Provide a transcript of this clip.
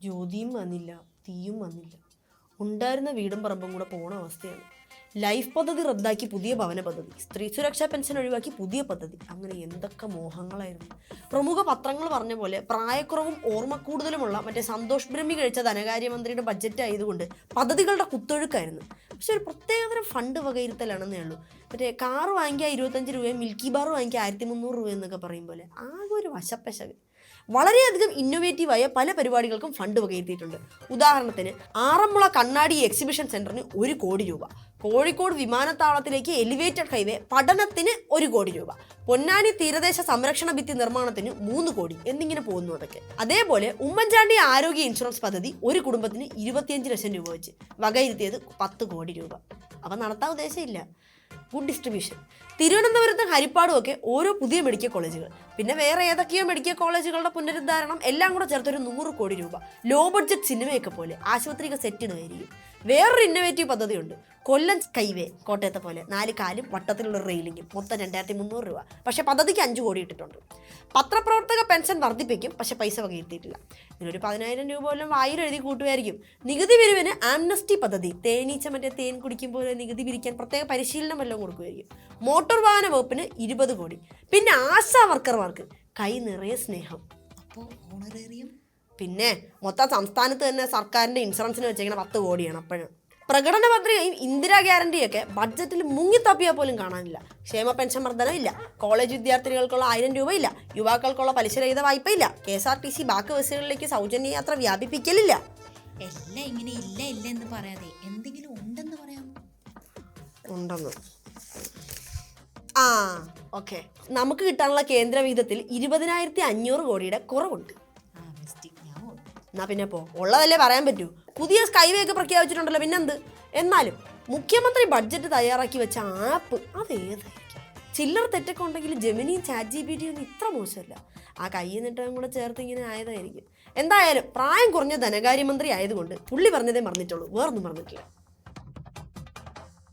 ജ്യോതിയും വന്നില്ല, തീയും വന്നില്ല. ഉണ്ടായിരുന്ന വീടും പറമ്പും കൂടെ പോണ അവസ്ഥയാണ്. ലൈഫ് പദ്ധതി റദ്ദാക്കി പുതിയ ഭവന പദ്ധതി, സ്ത്രീ സുരക്ഷാ പെൻഷൻ ഒഴിവാക്കി പുതിയ പദ്ധതി, അങ്ങനെ എന്തൊക്കെ മോഹങ്ങളായിരുന്നു. പ്രമുഖ പത്രങ്ങൾ പറഞ്ഞ പോലെ പ്രായക്കുറവും ഓർമ്മക്കൂടുതലുമുള്ള മറ്റേ സന്തോഷ് ബ്രഹ്മി കഴിച്ച ധനകാര്യമന്ത്രിയുടെ ബഡ്ജറ്റ് ആയതുകൊണ്ട് പദ്ധതികളുടെ കുത്തൊഴുക്കായിരുന്നു. പക്ഷെ ഒരു പ്രത്യേകതരം ഫണ്ട് വകയിരുത്തലാണെന്നേ ഉള്ളൂ. മറ്റേ കാറ് വാങ്ങിക്കുക 25 രൂപയും മിൽക്കി ബാർ വാങ്ങിക്കുക 1300 രൂപ എന്നൊക്കെ പറയും പോലെ ആകെ ഒരു വശപ്പശക്. വളരെയധികം ഇന്നോവേറ്റീവായ പല പരിപാടികൾക്കും ഫണ്ട് വകയിരുത്തിയിട്ടുണ്ട്. ഉദാഹരണത്തിന് ആറന്മുള കണ്ണാടി എക്സിബിഷൻ സെന്ററിന് 1 കോടി രൂപ, കോഴിക്കോട് വിമാനത്താവളത്തിലേക്ക് എലിവേറ്റഡ് ഹൈവേ പഠനത്തിന് 1 കോടി രൂപ, പൊന്നാനി തീരദേശ സംരക്ഷണ ഭിത്തി നിർമ്മാണത്തിന് 3 കോടി എന്നിങ്ങനെ പോകുന്നു. അതൊക്കെ അതേപോലെ ഉമ്മൻചാണ്ടി ആരോഗ്യ ഇൻഷുറൻസ് പദ്ധതി ഒരു കുടുംബത്തിന് 25 ലക്ഷം രൂപ വെച്ച് വകയിരുത്തിയത് 10 കോടി രൂപ. അവ നടത്താൻ ഉദ്ദേശമില്ല. Good distribution. തിരുവനന്തപുരത്തും ഹരിപ്പാടും ഒക്കെ ഓരോ പുതിയ മെഡിക്കൽ കോളേജുകൾ, പിന്നെ വേറെ ഏതൊക്കെയോ മെഡിക്കൽ കോളേജുകളുടെ പുനരുദ്ധാരണം, എല്ലാം കൂടെ ചേർത്തൊരു 100 കോടി രൂപ. ലോ ബഡ്ജറ്റ് സിനിമയൊക്കെ പോലെ ആശുപത്രിക്ക് സെറ്റിടുമായിരിക്കും. വേറൊരു ഇന്നോവേറ്റീവ് പദ്ധതിയുണ്ട്, കൊല്ലം സ്കൈവേ, കോട്ടയത്തെ പോലെ 4 കാലും വട്ടത്തിലുള്ള റെയിലിങ്ങും, മൊത്തം 2300 രൂപ. പക്ഷെ പദ്ധതിക്ക് 5 കോടി ഇട്ടിട്ടുണ്ട്. പത്രപ്രവർത്തക പെൻഷൻ വർദ്ധിപ്പിക്കും, പക്ഷെ പൈസ വകയിരുത്തിയിട്ടില്ല. ഇതിനൊരു 10,000 രൂപ പോലും വായിൽ എഴുതി കൂട്ടുമായിരിക്കും. നികുതി പിരിവിന് ആംനസ്റ്റി പദ്ധതി, തേനീച്ച മറ്റേ തേൻ കുടിക്കുമ്പോൾ നികുതി പിരിക്കാൻ പ്രത്യേക പരിശീലനം വല്ലതും കൊടുക്കുമായിരിക്കും. മോട്ടോർ വാഹന വകുപ്പിന് 20 കോടി. പിന്നെ ആശാ വർക്കർമാർക്ക് കൈ നിറയെ സ്നേഹം. പിന്നെ മൊത്തം സംസ്ഥാനത്ത് തന്നെ സർക്കാരിന്റെ ഇൻഷുറൻസിന് വെച്ചേക്കുന്ന 10 കോടിയാണ്. അപ്പോഴും പ്രകടന പത്രികയും ഇന്ദിരാ ഗ്യാരണ്ടിയൊക്കെ ബഡ്ജറ്റിൽ മുങ്ങിത്തപ്പിയാൽ പോലും കാണാനില്ല. ക്ഷേമ പെൻഷൻ വർധനം ഇല്ല, കോളേജ് വിദ്യാർത്ഥികൾക്കുള്ള 1000 രൂപ ഇല്ല, യുവാക്കൾക്കുള്ള പലിശരഹിത വായ്പ ഇല്ല, KSRTC ബാക്ക് ബസ്സുകളിലേക്ക് സൗജന്യ യാത്ര വ്യാപിപ്പിക്കലില്ല. എല്ലാം ഇങ്ങനെ ഇല്ല ഇല്ല എന്ന് പറയാതെ എന്തെങ്കിലും ഉണ്ടെന്ന് പറയാമോ? ഉണ്ടെന്ന് ഓക്കെ. നമുക്ക് കിട്ടാനുള്ള കേന്ദ്ര വിഹിതത്തിൽ 20,500 കോടിയുടെ കുറവുണ്ട്. എന്നാ പിന്നെ ഉള്ളതല്ലേ പറയാൻ പറ്റൂ. പുതിയ സ്കൈവേ ഒക്കെ പ്രഖ്യാപിച്ചിട്ടുണ്ടല്ലോ, പിന്നെന്ത്. എന്നാലും മുഖ്യമന്ത്രി ബഡ്ജറ്റ് തയ്യാറാക്കി വെച്ച ആപ്പ് അതേതായിരിക്കും? ചില്ലർ തെറ്റൊക്കെ ഉണ്ടെങ്കിൽ ജെമിനിയും ChatGPT ഒന്നും ഇത്ര മോശമല്ല. ആ കയ്യിൽ നിന്നിട്ടും കൂടെ ചേർത്ത് ഇങ്ങനെ ആയതായിരിക്കും. എന്തായാലും പ്രായം കുറഞ്ഞ ധനകാര്യമന്ത്രി ആയതുകൊണ്ട് പുള്ളി പറഞ്ഞതേ മറന്നിട്ടുള്ളൂ, വേറൊന്നും മറന്നിട്ടില്ല.